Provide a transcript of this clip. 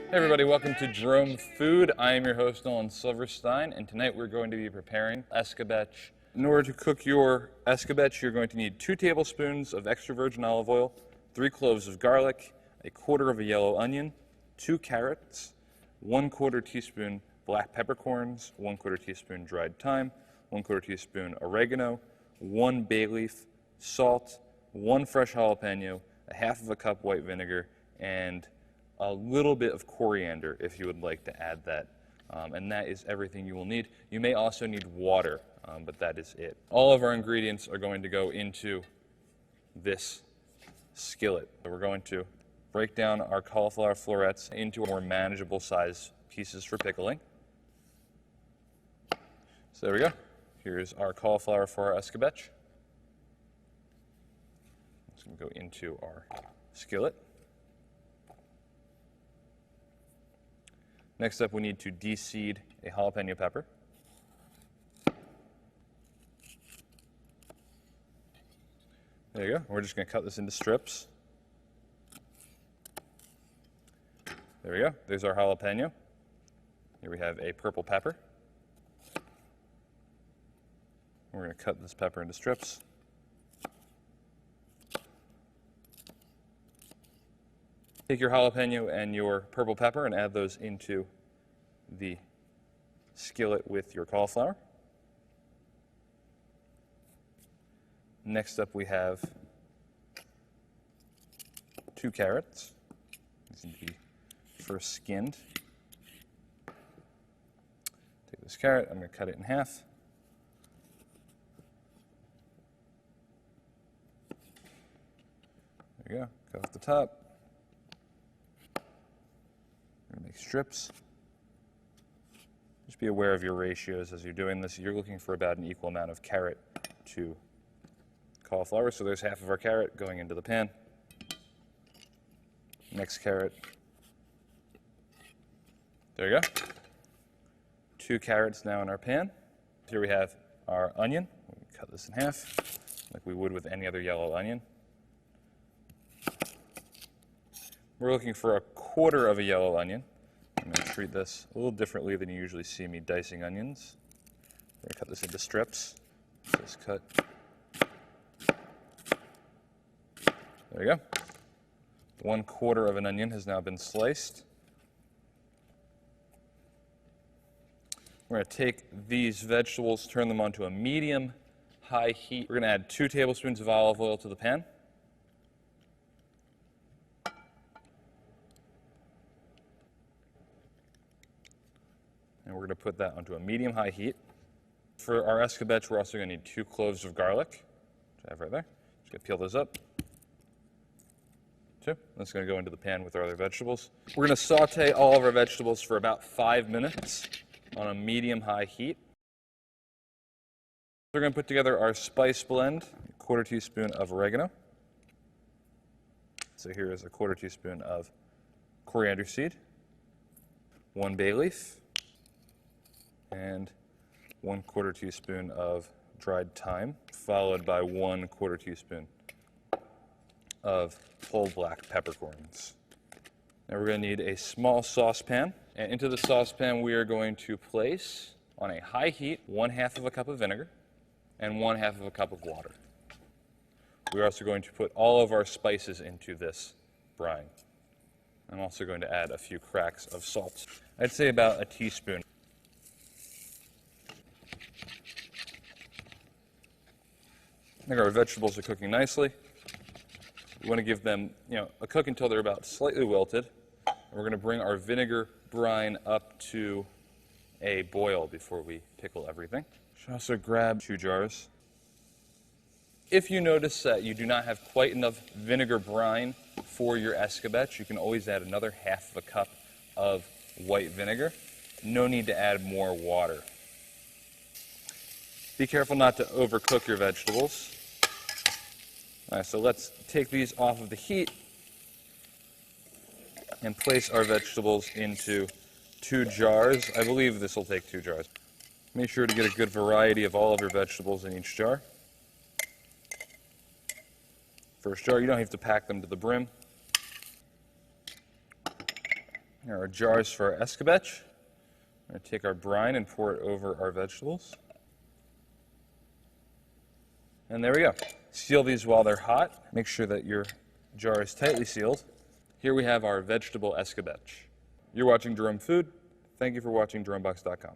Hey everybody, welcome to DromeFood. I am your host, Nolan Silverstein, and tonight we're going to be preparing escabeche. In order to cook your escabeche, you're going to need 2 tablespoons of extra virgin olive oil, 3 cloves of garlic, 1/4 of a yellow onion, 2 carrots, 1/4 teaspoon black peppercorns, 1/4 teaspoon dried thyme, 1/4 teaspoon oregano, 1 bay leaf, salt, 1 fresh jalapeno, 1/2 cup white vinegar, and a little bit of coriander if you would like to add that. And that is everything you will need. You may also need water, but that is it. All of our ingredients are going to go into this skillet. So we're going to break down our cauliflower florets into more manageable size pieces for pickling. So there we go. Here's our cauliflower for our escabeche. It's going to go into our skillet. Next up, we need to de-seed a jalapeno pepper. There you go. We're just going to cut this into strips. There we go. There's our jalapeno. Here we have a purple pepper. We're going to cut this pepper into strips. Take your jalapeno and your purple pepper and add those into the skillet with your cauliflower. Next up we have 2 carrots. These need to be first skinned. Take this carrot, I'm going to cut it in half. There you go, cut off the top. Make strips. Just be aware of your ratios as you're doing this. You're looking for about an equal amount of carrot to cauliflower. So there's half of our carrot going into the pan. Next carrot. There you go. 2 carrots now in our pan. Here we have our onion. We cut this in half like we would with any other yellow onion. We're looking for 1/4 of a yellow onion. I'm going to treat this a little differently than you usually see me dicing onions. I'm going to cut this into strips. Just cut. There you go. 1/4 of an onion has now been sliced. We're going to take these vegetables, turn them onto a medium-high heat. We're going to add 2 tablespoons of olive oil to the pan. And we're going to put that onto a medium-high heat. For our escabeche, we're also going to need 2 cloves of garlic, which I have right there. Just going to peel those up. 2. That's going to go into the pan with our other vegetables. We're going to saute all of our vegetables for about 5 minutes on a medium-high heat. We're going to put together our spice blend, 1/4 teaspoon of oregano. So here is 1/4 teaspoon of coriander seed, 1 bay leaf, and 1/4 teaspoon of dried thyme, followed by 1/4 teaspoon of whole black peppercorns. Now we're going to need a small saucepan, and into the saucepan we are going to place on a high heat 1/2 cup of vinegar and 1/2 cup of water. We're also going to put all of our spices into this brine. I'm also going to add a few cracks of salt. I'd say about a teaspoon. I think our vegetables are cooking nicely. We want to give them, a cook until they're about slightly wilted. And we're going to bring our vinegar brine up to a boil before we pickle everything. Should also grab 2 jars. If you notice that you do not have quite enough vinegar brine for your escabeche, you can always add another 1/2 cup of white vinegar. No need to add more water. Be careful not to overcook your vegetables. All right, so let's take these off of the heat and place our vegetables into 2 jars. I believe this will take 2 jars. Make sure to get a good variety of all of your vegetables in each jar. First jar, you don't have to pack them to the brim. Here are our jars for our escabeche. We're going to take our brine and pour it over our vegetables. And there we go. Seal these while they're hot. Make sure that your jar is tightly sealed. Here we have our vegetable escabeche. You're watching Drome Food. Thank you for watching Dromebox.com.